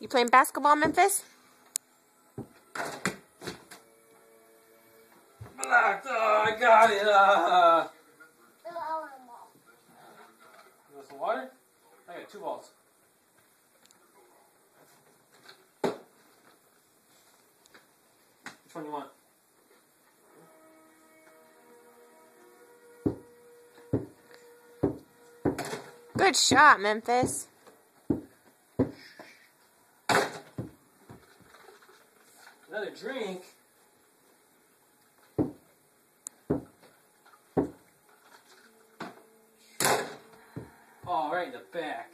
You playing basketball, Memphis? Blocked. Oh, I got it. You want some water? I got 2 balls. Which one you want? Good shot, Memphis. Another drink. Oh, right in the back.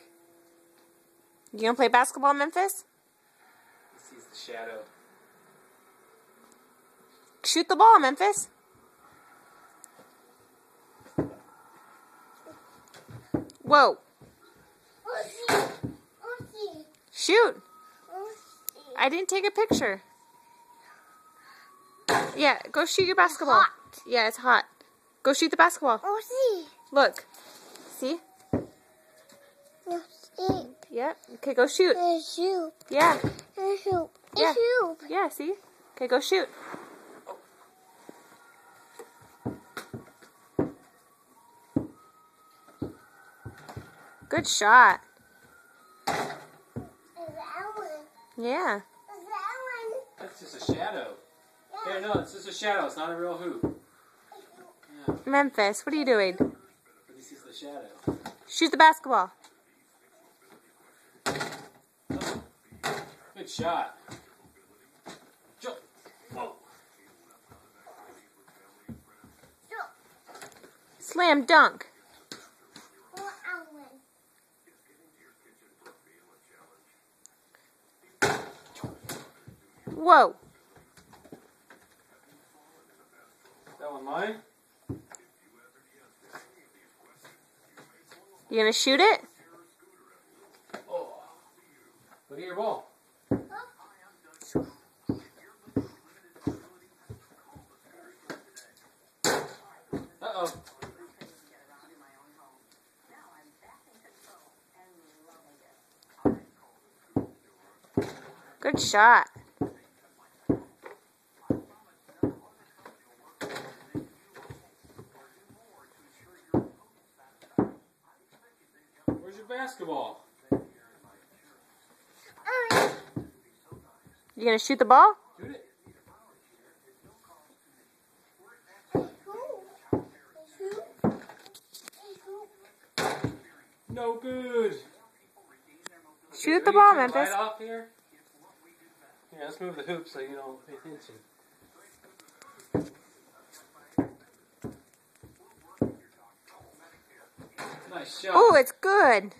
You gonna play basketball, Memphis? He sees the shadow. Shoot the ball, Memphis. Whoa. Shoot. I didn't take a picture. Yeah, go shoot your basketball. Hot. Yeah, it's hot. Go shoot the basketball. Look. See? Yeah. Okay, go shoot. Yeah. Yeah. Yeah, see? Okay, go shoot. Good shot. Yeah. That's just a shadow. Here, no, it's just a shadow. It's not a real hoop. Yeah, Memphis, what are you doing? but he sees the shadow. Shoot the basketball. Good shot. Jump. Whoa. Slam dunk. Whoa. That one mine? You gonna shoot it? Oh. Look at your ball. Uh-oh. Good shot. Where's your basketball? You gonna shoot the ball? Shoot it. No good. Shoot the Will you ball, turn the Memphis. light off here? Yeah, let's move the hoop so you don't pay attention. Nice shot. Oh, it's good.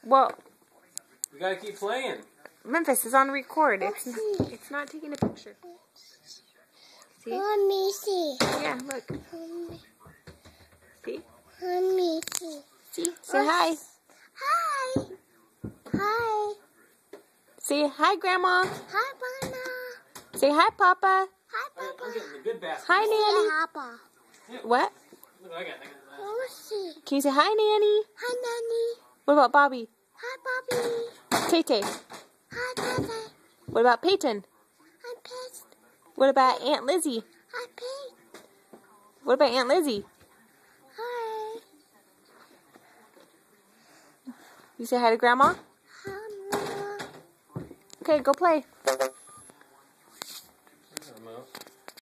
Well, You gotta keep playing. Memphis is on record. It's not taking a picture. See? Let me see. Yeah, look. See? Let me see. See? Say hi. Hi. Hi. Say hi, Grandma. Hi, Mama. Say hi, Papa. Hi, I'm Papa. getting the good basket. Hi, Nanny. Papa. What? Look what I got. Let's see. Can you say hi, Nanny? Hi, Nanny. What about Bobby? Hi, Bobby. Tay-Tay? Hi, Tata. What about Peyton? Hi, Pet. What about Aunt Lizzie? Hi, Pete. What about Aunt Lizzie? Hi. You say hi to Grandma? Hi, Mama. Okay, go play. There's a remote.